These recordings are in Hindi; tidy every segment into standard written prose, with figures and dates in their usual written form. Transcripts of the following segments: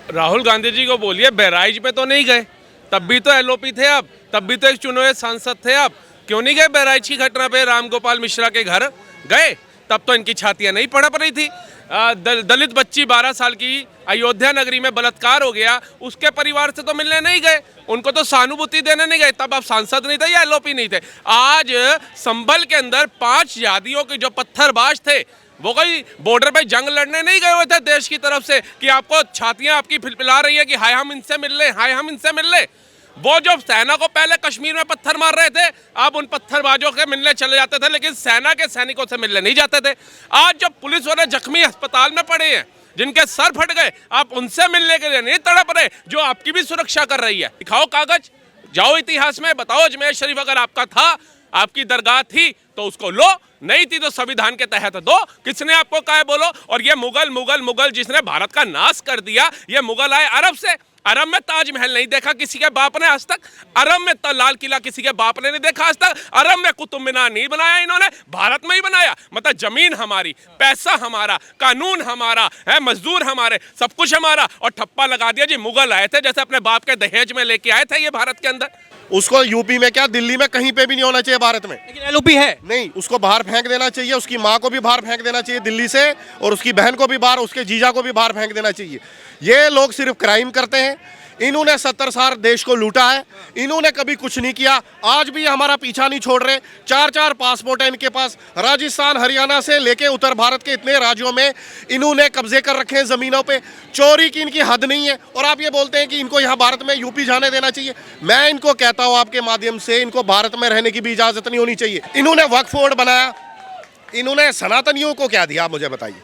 राहुल गांधी जी को बोलिए बहराइच में तो नहीं गए, तब भी तो एलओपी थे आप, तब भी तो एक चुने हुए सांसद थे आप, क्यों नहीं गए बहराइच की घटना पे? राम गोपाल मिश्रा के घर गए, तब तो इनकी छातियां नहीं फड़प रही थी। दलित बच्ची 12 साल की अयोध्या नगरी में बलात्कार हो गया, उसके परिवार से तो मिलने नहीं गए, उनको तो सहानुभूति देने नहीं गए, तब आप सांसद नहीं थे या एलओपी नहीं थे। आज संभल के अंदर 5 जातियों के जो पत्थरबाज थे वो कोई बॉर्डर पे जंग लड़ने नहीं गए हुए थे देश की तरफ से कि आपको छातियां आपकी फिलफिला रही है कि हाय हम इनसे मिल ले, हाय हम इनसे मिल ले। वो जो सेना को पहले कश्मीर में पत्थर मार रहे थे, आप उन पत्थरबाजों के मिलने चले जाते थे, लेकिन सेना के सैनिकों से मिलने नहीं जाते थे। आज जब पुलिस वाले जख्मी अस्पताल में पड़े हैं, जिनके सर फट गए, आप उनसे मिलने के लिए नहीं तड़प रहे, जो आपकी भी सुरक्षा कर रही है। दिखाओ कागज, जाओ इतिहास में बताओ, अजमेर शरीफ अगर आपका था, आपकी दरगाह थी तो उसको लो, नहीं थी तो संविधान के तहत दो। किसने आपको कहा है बोलो? और ये मुगल जिसने भारत का नाश कर दिया, ये मुगल आए अरब से। अरब में ताजमहल नहीं देखा किसी के बाप ने आज तक, अरब में लाल किला किसी के बाप ने नहीं देखा आज तक, अरब में कुतुब मीनार नहीं बनाया इन्होंने, भारत में ही बनाया। मतलब जमीन हमारी, पैसा हमारा, कानून हमारा है, मजदूर हमारे, सब कुछ हमारा, और ठप्पा लगा दिया जी मुगल आए थे, जैसे अपने बाप के दहेज में लेके आए थे ये भारत के अंदर। उसको यूपी में क्या, दिल्ली में कहीं पे भी नहीं होना चाहिए भारत में। लेकिन एलओपी है नहीं, उसको बाहर फेंक देना चाहिए, उसकी माँ को भी बाहर फेंक देना चाहिए दिल्ली से, और उसकी बहन को भी बाहर, उसके जीजा को भी बाहर फेंक देना चाहिए। ये लोग सिर्फ क्राइम करते हैं, इन्होंने 70 साल देश को लूटा है, इन्होंने कभी कुछ नहीं किया, आज भी हमारा पीछा नहीं छोड़ रहे। 4-4 पासपोर्ट है इनके पास, राजस्थान हरियाणा से लेके उत्तर भारत के इतने राज्यों में इन्होंने कब्जे कर रखे हैं ज़मीनों पे, चोरी की इनकी हद नहीं है, और आप ये बोलते हैं कि इनको यहाँ भारत में यूपी जाने देना चाहिए। मैं इनको कहता हूँ आपके माध्यम से, इनको भारत में रहने की भी इजाज़त नहीं होनी चाहिए। इन्होंने वक्फ बोर्ड बनाया, इन्होंने सनातनियों को क्या दिया, मुझे बताइए।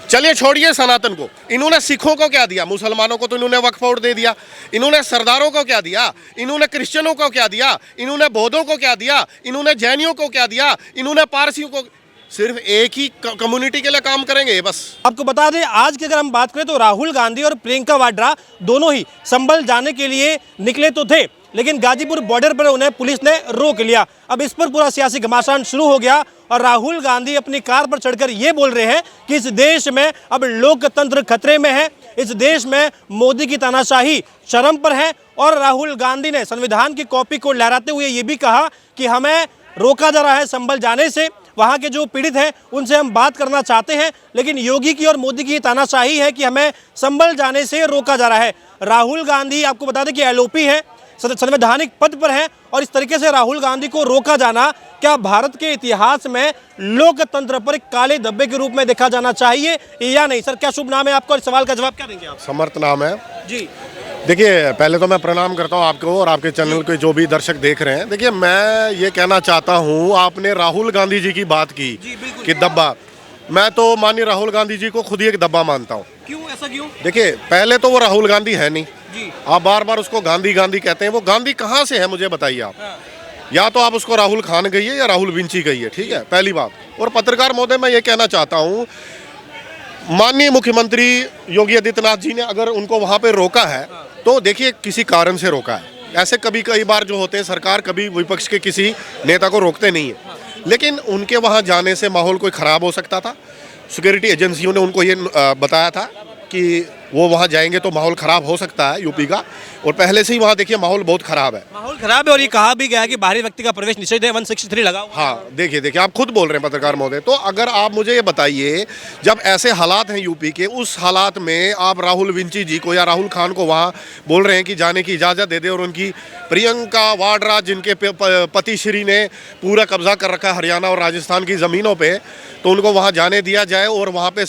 चलिए छोड़िए सनातन को, इन्होंने सिखों को क्या दिया? मुसलमानों को तो इन्होंने वक्फ बोर्ड दे दिया। इन्होंने सरदारों को क्या दिया? इन्होंने क्रिश्चियनों को क्या दिया? इन्होंने बौद्धों को क्या दिया? इन्होंने जैनियों को क्या दिया? इन्होंने पारसियों को। सिर्फ एक ही कम्युनिटी के लिए काम करेंगे बस। आपको बता दें, आज की अगर हम बात करें तो राहुल गांधी और प्रियंका वाड्रा दोनों ही संभल जाने के लिए निकले तो थे, लेकिन गाजीपुर बॉर्डर पर उन्हें पुलिस ने रोक लिया। अब इस पर पूरा सियासी घमासान शुरू हो गया और राहुल गांधी अपनी कार पर चढ़कर ये बोल रहे हैं कि इस देश में अब लोकतंत्र खतरे में है, इस देश में मोदी की तानाशाही चरम पर है। और राहुल गांधी ने संविधान की कॉपी को लहराते हुए ये भी कहा कि हमें रोका जा रहा है संभल जाने से, वहाँ के जो पीड़ित हैं उनसे हम बात करना चाहते हैं, लेकिन योगी की और मोदी की तानाशाही है कि हमें संभल जाने से रोका जा रहा है। राहुल गांधी आपको बता दें कि एलओपी है, संवैधानिक पद पर है, और इस तरीके से राहुल गांधी को रोका जाना क्या भारत के इतिहास में लोकतंत्र पर एक काले धब्बे के रूप में देखा जाना चाहिए या नहीं? सर क्या शुभ नाम है आपका, इस सवाल का जवाब क्या देंगे आप? समर्थ नाम है जी। देखिए, पहले तो मैं प्रणाम करता हूं आपको और आपके चैनल के जो भी दर्शक देख रहे हैं। देखिए, मैं ये कहना चाहता हूं, आपने राहुल गांधी जी की बात की कि दब्बा, मैं तो माननीय राहुल गांधी जी को खुद ही एक दब्बा मानता हूं। क्यों, ऐसा क्यों? देखिए, पहले तो वो राहुल गांधी है नहीं जी। आप बार बार उसको गांधी गांधी कहते हैं, वो गांधी कहाँ से है मुझे बताइए आप। हाँ। या तो आप उसको राहुल खान कहिए या राहुल विंची कहिए, ठीक है, पहली बात। और पत्रकार महोदय, मैं ये कहना चाहता हूँ, माननीय मुख्यमंत्री योगी आदित्यनाथ जी ने अगर उनको वहाँ पे रोका है तो देखिए किसी कारण से रोका है। ऐसे कई बार जो होते हैं, सरकार कभी विपक्ष के किसी नेता को रोकते नहीं है, लेकिन उनके वहाँ जाने से माहौल कोई ख़राब हो सकता था। सिक्योरिटी एजेंसियों ने उनको ये बताया था कि वो वहाँ जाएंगे तो माहौल ख़राब हो सकता है यूपी का, और पहले से ही वहाँ देखिए माहौल बहुत ख़राब है। माहौल खराब है, और ये कहा भी गया है कि बाहरी व्यक्ति का प्रवेश निषेध है, 163 लगा हुआ। हाँ, देखिए आप खुद बोल रहे हैं पत्रकार महोदय, तो अगर आप मुझे ये बताइए, जब ऐसे हालात हैं यूपी के, उस हालात में आप राहुल विंची जी को या राहुल खान को वहाँ बोल रहे हैं कि जाने की इजाज़त दे दे, और उनकी प्रियंका वाड्रा जिनके पति श्री ने पूरा कब्जा कर रखा है हरियाणा और राजस्थान की ज़मीनों पर, तो उनको वहाँ जाने दिया जाए और वहाँ पर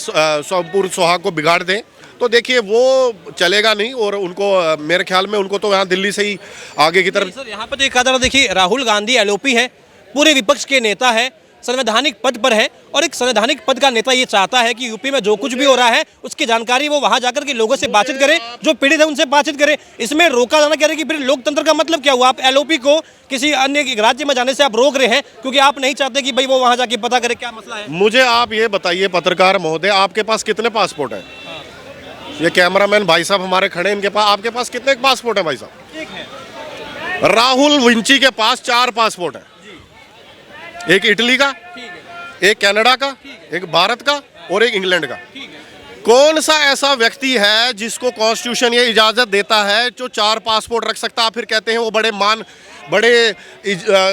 पूर्ण सुहाग को बिगाड़ दें, तो देखिए वो चलेगा नहीं। और उनको मेरे ख्याल में उनको तो यहाँ दिल्ली से ही आगे की तरफ। सर यहाँ पर तो एक कदर देखिए, राहुल गांधी एलओपी है, पूरे विपक्ष के नेता है, संवैधानिक पद पर है, और एक संवैधानिक पद का नेता ये चाहता है कि यूपी में जो कुछ भी हो रहा है उसकी जानकारी वो वहाँ जाकर के लोगों से बातचीत करे, जो पीड़ित है उनसे बातचीत करे। इसमें रोका जाना कह रहे हैं कि फिर लोकतंत्र का मतलब क्या हुआ? आप एलओपी को किसी अन्य राज्य में जाने से आप रोक रहे हैं क्योंकि आप नहीं चाहते कि भाई वो वहाँ जाके पता करे, क्या मसला है? मुझे आप ये बताइए पत्रकार महोदय, आपके पास कितने पासपोर्ट है? ये कैमरामैन भाई साहब हमारे खड़े, इनके पास, आपके पास कितने पासपोर्ट है भाई साहब? एक है। राहुल विंची के पास 4 पासपोर्ट है, एक इटली का, एक कनाडा का, एक भारत का और एक इंग्लैंड का। कौन सा ऐसा व्यक्ति है जिसको कॉन्स्टिट्यूशन ये इजाजत देता है जो 4 पासपोर्ट रख सकता है? फिर कहते हैं वो बड़े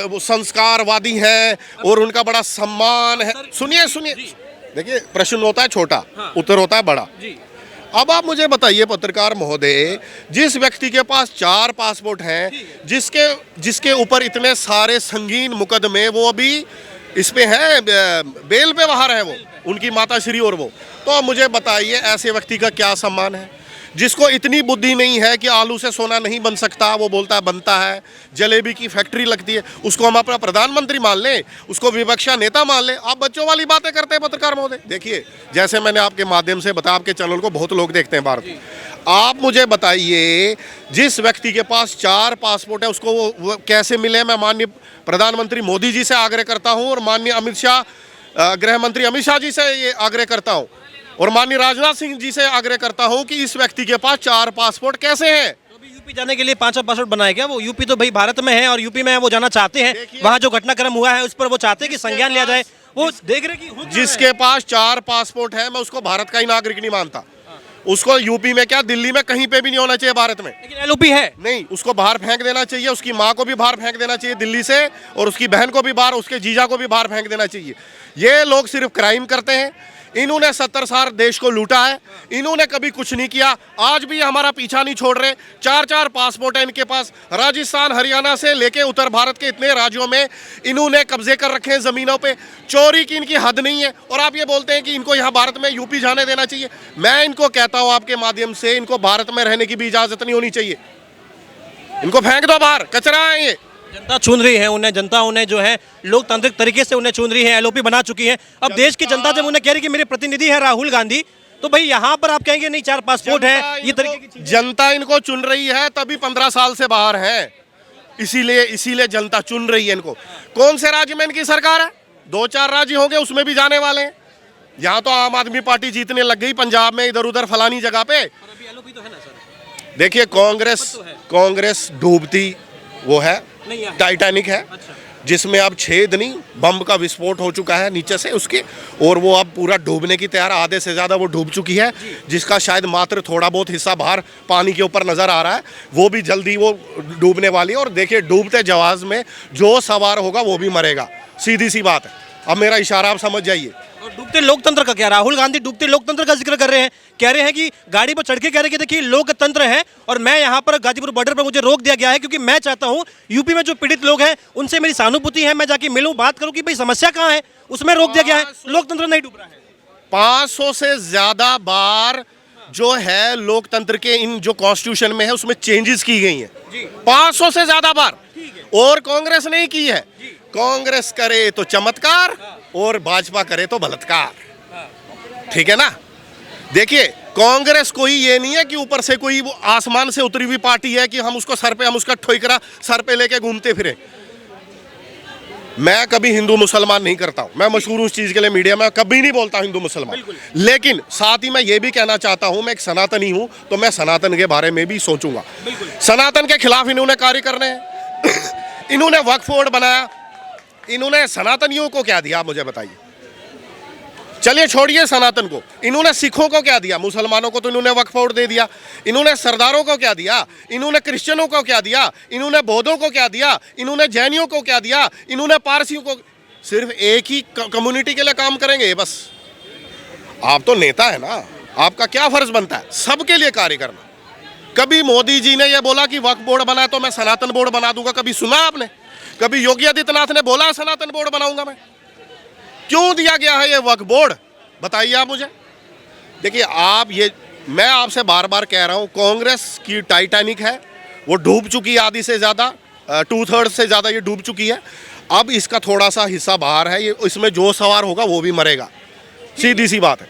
वो संस्कारवादी हैं और उनका बड़ा सम्मान है। सुनिए देखिए, प्रश्न होता है छोटा, उत्तर होता है बड़ा। अब आप मुझे बताइए पत्रकार महोदय, जिस व्यक्ति के पास 4 पासपोर्ट हैं, जिसके ऊपर इतने सारे संगीन मुकदमे, वो अभी इस पे है, बेल पे बाहर है, वो उनकी माता श्री और वो, तो अब मुझे बताइए ऐसे व्यक्ति का क्या सम्मान है? जिसको इतनी बुद्धि नहीं है कि आलू से सोना नहीं बन सकता, वो बोलता है बनता है, जलेबी की फैक्ट्री लगती है, उसको हम अपना प्रधानमंत्री मान लें, उसको विपक्ष नेता मान लें। आप बच्चों वाली बातें करते हैं पत्रकार महोदय। देखिए, जैसे मैंने आपके माध्यम से बताया, आपके चैनल को बहुत लोग देखते हैं भारत में, आप मुझे बताइए जिस व्यक्ति के पास 4 पासपोर्ट है उसको वो कैसे मिले? मैं माननीय प्रधानमंत्री मोदी जी से आग्रह करता हूँ और माननीय अमित शाह, गृह मंत्री अमित शाह जी से ये आग्रह करता हूँ और माननीय राजनाथ सिंह जी से आग्रह करता हूं कि इस व्यक्ति के पास 4 पासपोर्ट कैसे हैं? तो अभी यूपी जाने के लिए 5 पासपोर्ट बनाए क्या? वो यूपी तो भाई भारत में है और यूपी में वो जाना चाहते हैं, वहाँ जो घटनाक्रम हुआ है उस पर वो चाहते हैं कि संज्ञान लिया जाए। वो देख रहे कि जिसके पास 4 पासपोर्ट है, मैं उसको भारत का ही नागरिक नहीं मानता। उसको यूपी में क्या, दिल्ली में कहीं पे भी नहीं होना चाहिए भारत में। लेकिन एलओपी है नहीं, उसको बाहर फेंक देना चाहिए, उसकी माँ को भी बाहर फेंक देना चाहिए दिल्ली से, और उसकी बहन को भी बाहर, उसके जीजा को भी बाहर फेंक देना चाहिए। ये लोग सिर्फ क्राइम करते हैं। इन्होंने 70 साल देश को लूटा है, इन्होंने कभी कुछ नहीं किया, आज भी हमारा पीछा नहीं छोड़ रहे। 4 पासपोर्ट है इनके पास, राजस्थान हरियाणा से लेके उत्तर भारत के इतने राज्यों में इन्होंने कब्जे कर रखे हैं जमीनों पे। चोरी की इनकी हद नहीं है और आप ये बोलते हैं कि इनको यहाँ भारत में यूपी जाने देना चाहिए। मैं इनको कहता हूँ आपके माध्यम से, इनको भारत में रहने की भी इजाजत नहीं होनी चाहिए। इनको फेंक दो बाहर, कचरा है ये। जनता चुन रही है उन्हें, जनता उन्हें जो है लोकतांत्रिक तरीके से उन्हें चुन रही है, एलओपी बना चुकी है। अब देश की जनता जब उन्हें कह रही कि मेरे प्रतिनिधि है राहुल गांधी, तो भाई यहाँ पर आप कहेंगे नहीं 4 पासपोर्ट है, ये तरीके की चीजें। जनता इनको चुन रही है, तभी 15 साल से बाहर है, इसीलिए जनता चुन रही है इनको। कौन से राज्य में इनकी सरकार है? 2-4 राज्य होंगे, उसमें भी जाने वाले हैं। यहाँ तो आम आदमी पार्टी जीतने लग गई, पंजाब में इधर उधर फलानी जगह पे। देखिए, कांग्रेस डूबती वो है, टाइटैनिक है, जिसमें अब छेद नहीं, बम का विस्फोट हो चुका है नीचे से उसके, और वो अब पूरा डूबने की तैयार, आधे से ज़्यादा वो डूब चुकी है, जिसका शायद मात्र थोड़ा बहुत हिस्सा बाहर पानी के ऊपर नज़र आ रहा है, वो भी जल्दी वो डूबने वाली है। और देखिए, डूबते जहाज में जो सवार होगा वो भी मरेगा, सीधी सी बात है। अब मेरा इशारा आप समझ जाइए। और डूबते लोकतंत्र का क्या? राहुल गांधी डूबते लोकतंत्र का जिक्र कर रहे हैं, कह रहे हैं कि गाड़ी पर चढ़ के कह रहे हैं कि देखिए लोकतंत्र है और मैं यहाँ पर गाजीपुर बॉर्डर पर मुझे रोक दिया गया है क्योंकि मैं चाहता हूँ यूपी में जो पीड़ित लोग हैं उनसे मेरी सहानुभूति है, मैं जाके मिलूं, बात करूं कि भाई समस्या कहाँ है, उसमें रोक दिया गया है, लोकतंत्र नहीं डूब रहा है। 500 से ज्यादा बार जो है लोकतंत्र के इन जो कॉन्स्टिट्यूशन में है उसमें चेंजेस की गई हैं, 500 से ज्यादा बार, और कांग्रेस नहीं की है। कांग्रेस करे तो चमत्कार और भाजपा करे तो बलात्कार, ठीक है ना। देखिए, कांग्रेस कोई ये नहीं है कि ऊपर से कोई वो आसमान से उतरी हुई पार्टी है कि हम उसका ठोकरा सर पे लेके घूमते फिरे। मैं कभी हिंदू मुसलमान नहीं करता हूं, मैं मशहूर हूं उस चीज के लिए, मीडिया में कभी नहीं बोलता हिंदू मुसलमान। लेकिन साथ ही मैं ये भी कहना चाहता हूं, मैं एक सनातनी हूं, तो मैं सनातन के बारे में भी सोचूंगा। सनातन के खिलाफ इन्होंने कार्य करने हैं, इन्होंने वक्फ बोर्ड बनाया, इन्होंने सनातनियों को क्या दिया मुझे बताइए। चलिए छोड़िए सनातन को, इन्होंने सिखों को क्या दिया? मुसलमानों को तो इन्होंने वक्फ बोर्ड दे दिया। इन्होंने सरदारों को क्या दिया? इन्होंने क्रिश्चियनों को क्या दिया? इन्होंने बौद्धों को क्या दिया? इन्होंने जैनियों को क्या दिया? इन्होंने पारसियों को। सिर्फ एक ही कम्युनिटी के लिए काम करेंगे बस? आप तो नेता है ना, आपका क्या फर्ज बनता है? सबके लिए कार्य करना। कभी मोदी जी ने यह बोला कि वक्फ बोर्ड बना तो मैं सनातन बोर्ड बना दूंगा, कभी सुना आपने? कभी योगी आदित्यनाथ ने बोला सनातन बोर्ड बनाऊंगा मैं? क्यों दिया गया है ये वक्फ बोर्ड, बताइए आप मुझे। देखिए, मैं आपसे बार बार कह रहा हूं, कांग्रेस की टाइटैनिक है, वो डूब चुकी है, आधी से ज़्यादा 2/3 से ज़्यादा ये डूब चुकी है। अब इसका थोड़ा सा हिस्सा बाहर है, ये इसमें जो सवार होगा वो भी मरेगा, सीधी सी बात है।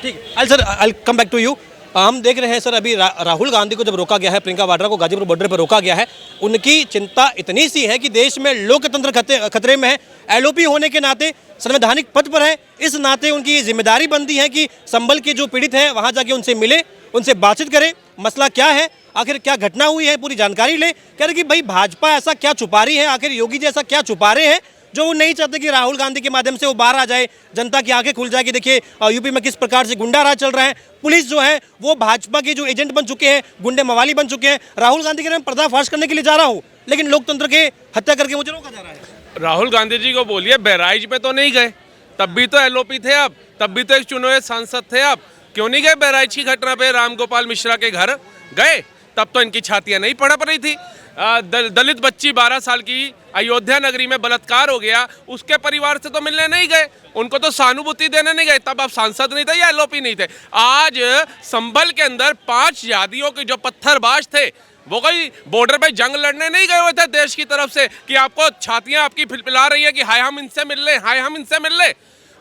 ठीक sir, I come back to you. हम देख रहे हैं सर, अभी राहुल गांधी को जब रोका गया है, प्रियंका वाड्रा को गाजीपुर बॉर्डर पर रोका गया है, उनकी चिंता इतनी सी है कि देश में लोकतंत्र खतरे में है। एलओपी होने के नाते संवैधानिक पद पर है, इस नाते उनकी ये जिम्मेदारी बनती है कि संभल के जो पीड़ित हैं वहाँ जाके उनसे मिले, उनसे बातचीत करें, मसला क्या है, आखिर क्या घटना हुई है, पूरी जानकारी ले। कह रहे कि भाई भाजपा ऐसा क्या छुपा रही है, आखिर योगी जी ऐसा क्या छुपा रहे हैं जो वो नहीं चाहते कि राहुल गांधी के माध्यम से वो बाहर आ जाए, जनता की आंखें खुल जाए कि देखिए यूपी में किस प्रकार से गुंडा राज चल रहा है। पुलिस जो है वो भाजपा के जो एजेंट बन चुके हैं, गुंडे मवाली बन चुके हैं। राहुल गांधी के नाम पर्दाफाश करने के लिए जा रहा हूँ, लेकिन लोकतंत्र के हत्या करके मुझे रोका जा रहा है। राहुल गांधी जी को बोलिए बहराइच पे तो नहीं गए, तब भी तो एलओपी थे आप, तब भी तो एक चुने हुए सांसद थे आप, क्यों नहीं गए बहराइच की घटना पे? राम गोपाल मिश्रा के घर गए, तब तो इनकी छातियां नहीं पड़प रही थी। दलित बच्ची 12 साल की अयोध्या नगरी में बलात्कार हो गया, उसके परिवार से तो मिलने नहीं गए, उनको तो सहानुभूति देने नहीं गए, तब आप सांसद नहीं थे या एलओपी नहीं थे। आज संभल के अंदर 5 जातियों के जो पत्थरबाज थे वो कोई बॉर्डर पे जंग लड़ने नहीं गए हुए थे देश की तरफ से कि आपको छातियां आपकी फिलफिला रही है कि हाय हम इनसे मिल ले, हाय हम इनसे मिल ले।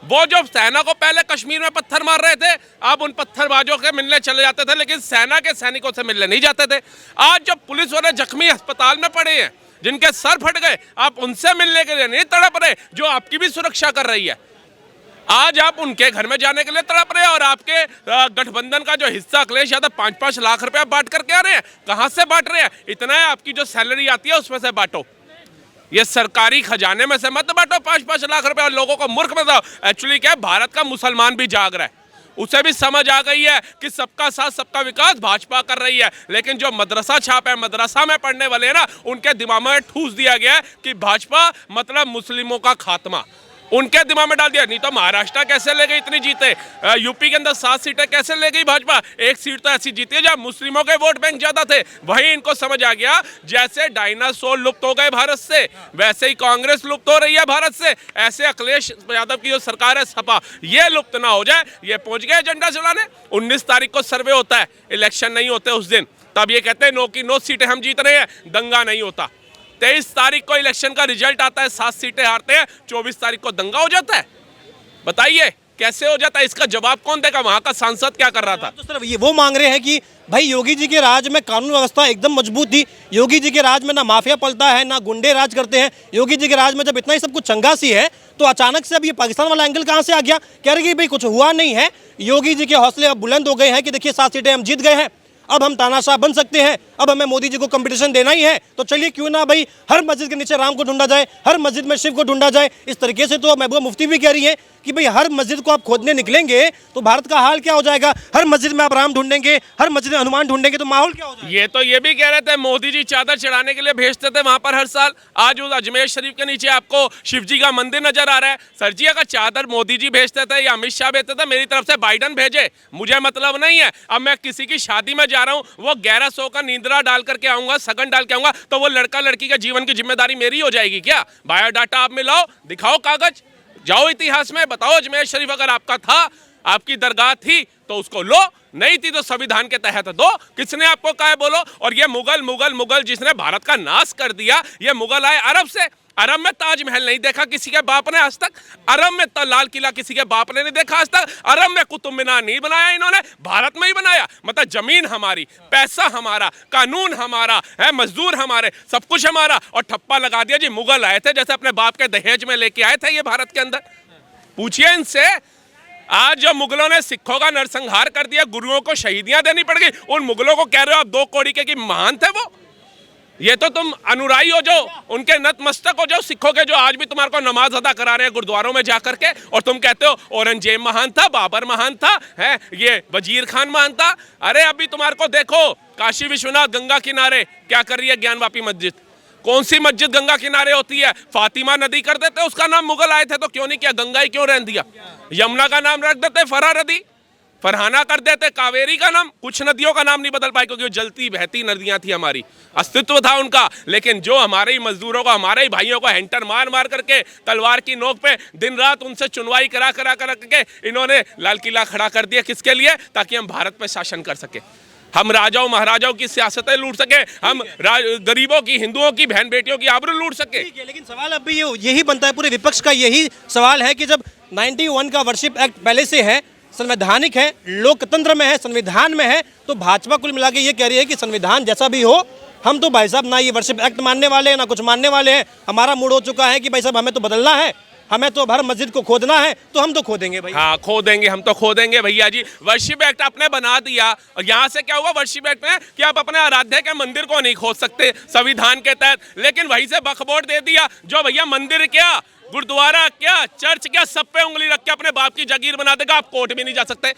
वो जो सेना को पहले कश्मीर में पत्थर मार रहे थे, आप उन पत्थरबाजों के मिलने चले जाते थे, लेकिन सेना के सैनिकों से मिलने नहीं जाते थे। आज जब पुलिस वाले जख्मी अस्पताल में पड़े हैं, जिनके सर फट गए, आप उनसे मिलने के लिए नहीं तड़प रहे, जो आपकी भी सुरक्षा कर रही है। आज आप उनके घर में जाने के लिए तड़प रहे हैं और आपके गठबंधन का जो हिस्सा अखिलेश यादव 5-5 लाख रुपया बांट करके आ रहे हैं। कहां से बांट रहे हैं? इतना है आपकी जो सैलरी आती है उसमें से बांटो, ये सरकारी खजाने में से मत बांटो 5-5 लाख रुपए और लोगों को मूर्ख बताओ। एक्चुअली क्या है, भारत का मुसलमान भी जाग रहा है, उसे भी समझ आ गई है कि सबका साथ सबका विकास भाजपा कर रही है, लेकिन जो मदरसा छाप है, मदरसा में पढ़ने वाले हैं ना, उनके दिमाग में ठूस दिया गया है कि भाजपा मतलब मुस्लिमों का खात्मा, उनके दिमाग में डाल दिया। नहीं तो महाराष्ट्र कैसे ले गई इतनी जीते, यूपी के अंदर 7 सीटें कैसे ले गई भाजपा? एक सीट तो ऐसी जीती है जहां मुस्लिमों के वोट बैंक ज्यादा थे। वहीं इनको समझ आ गया जैसे डायनासोर लुप्त हो गए भारत से, वैसे ही कांग्रेस लुप्त हो रही है भारत से, ऐसे अखिलेश यादव की जो सरकार है सपा, ये लुप्त ना हो जाए। ये पहुंच गए एजेंडा चलाने। 19 तारीख को सर्वे होता है, इलेक्शन नहीं होते उस दिन, तब ये कहते हैं नो की नो सीटें हम जीत रहे हैं, दंगा नहीं होता। 23 तारीख को इलेक्शन का रिजल्ट आता है, 7 सीटें हारते हैं, 24 तारीख को दंगा हो जाता है। बताइए कैसे हो जाता है? इसका जवाब कौन देगा? वहां का सांसद क्या कर रहा था? तो सिर्फ ये वो मांग रहे हैं कि भाई योगी जी के राज में कानून व्यवस्था एकदम मजबूत थी, योगी जी के राज में ना माफिया पलता है ना गुंडे राज करते हैं। योगी जी के राज में जब इतना ही सब कुछ चंगा सी है, तो अचानक से अब ये पाकिस्तान वाला एंगल कहाँ से आ गया? कह रहे कि भाई कुछ हुआ नहीं है, योगी जी के हौसले अब बुलंद हो गए हैं कि देखिए 7 सीटें हम जीत गए हैं, अब हम तानाशाह बन सकते हैं, अब हमें मोदी जी को कंपटीशन देना ही है, तो चलिए क्यों ना भाई हर मस्जिद के नीचे राम को ढूंढा जाए, हर मस्जिद में शिव को ढूंढा जाए। इस तरीके से तो महबूबा मुफ्ती भी कह रही है कि भाई हर मस्जिद को आप खोदने निकलेंगे तो भारत का हाल क्या हो जाएगा? हर मस्जिद में आप राम ढूंढेंगे, हर मस्जिद में हनुमान ढूंढेंगे तो माहौल क्या हो जाएगा? ये भी कह रहे थे मोदी जी चादर चढ़ाने के लिए भेजते थे वहां पर हर साल। आज उस अजमेर शरीफ के नीचे आपको शिव जी का मंदिर नजर आ रहा है। सर जी अगर चादर मोदी जी भेजते थे या अमित शाह भेजते थे, मेरी तरफ से बाइडन भेजे, मुझे मतलब नहीं है। अब मैं किसी की शादी में जा रहा हूँ, वो 1100 का नींदरा डाल करके आऊंगा, सगन डाल के आऊंगा, तो वो लड़का लड़की के जीवन की जिम्मेदारी मेरी हो जाएगी क्या? बायोडाटा आप मिलाओ, दिखाओ कागज, जाओ इतिहास में बताओ अजमेर शरीफ अगर आपका था, आपकी दरगाह थी तो उसको लो, नहीं थी तो संविधान के तहत दो। किसने आपको कहा है बोलो? और ये मुगल जिसने भारत का नाश कर दिया, ये मुगल आए अरब से। अरब में ताजमहल नहीं देखा किसी के बाप ने आज तक, अरब में तो लाल किला किसी के बाप ने नहीं देखा आज तक, अरब में कुतुब मीनार नहीं बनाया इन्होंने, भारत में ही बनाया। मतलब जमीन हमारी, पैसा हमारा, कानून हमारा है, मजदूर हमारे, सब कुछ हमारा, और ठप्पा लगा दिया जी मुगल आए थे, जैसे अपने बाप के दहेज में लेके आए थे ये भारत के अंदर। पूछिए इनसे। आज जो मुगलों ने सिखों का नरसंहार कर दिया, गुरुओं को शहीदियां देनी पड़ गई, उन मुगलों को कह रहे हो आप 2 कौड़ी के कि महान थे वो? ये तो तुम अनुरागी हो, जो उनके नतमस्तक हो, जो सिखों के, जो आज भी तुम्हारे को नमाज अदा करा रहे हैं गुरुद्वारों में जा करके, और तुम कहते हो औरंगजेब महान था, बाबर महान था, है ये वजीर खान महान था। अरे अभी तुम्हारे को देखो काशी विश्वनाथ गंगा किनारे क्या कर रही है ज्ञानवापी मस्जिद। कौन सी मस्जिद गंगा किनारे होती है? फातिमा नदी कर देते, उसका नाम मुगल आए थे तो क्यों नहीं किया? गंगा ही क्यों रहने दिया? यमुना का नाम रख देते फरहा नदी, फरहाना कर देते, कावेरी का नाम। कुछ नदियों का नाम नहीं बदल पाए क्योंकि जलती बहती नदियां थी, हमारी अस्तित्व था उनका। लेकिन जो हमारे ही मजदूरों को, हमारे ही भाइयों को हैंटर मार मार करके तलवार की नोक पे दिन रात उनसे चुनवाई करा करके इन्होंने लाल किला खड़ा कर दिया। किसके लिए? ताकि हम भारत पे शासन कर सके, हम राजाओं महाराजाओं की सियासतें लूट सके, हम गरीबों की, हिंदुओं की बहन बेटियों की आबरू लूट सके। लेकिन सवाल अब भी यही बनता है, पूरे विपक्ष का यही सवाल है कि जब 91 का वर्शिप एक्ट पहले से है, संवैधानिक है, लोकतंत्र में है, संविधान में है, तो भाजपा कुल मिला के ये कह रही है कि संविधान जैसा भी हो, हम तो भाई साहब ना ये वर्शिप एक्ट मानने वाले हैं ना कुछ मानने वाले हैं। हमारा मूड हो चुका है कि भाई साहब हमें तो बदलना है, हमें तो हर मस्जिद को खोदना है, तो हम तो खोदेंगे भाई। हाँ खोदेंगे, हम तो खोदेंगे भैया जी। वर्शिप एक्ट आपने बना दिया और यहाँ से क्या हुआ वर्शिप एक्ट में कि आप अपने आराध्य के मंदिर को नहीं खोद सकते संविधान के तहत, लेकिन वहीं से वक्फ बोर्ड दे दिया जो भैया मंदिर क्या गुरुद्वारा क्या, चर्च क्या, सब पे उंगली रख के अपने बाप की जागीर बना देगा। आप कोर्ट भी नहीं जा सकते,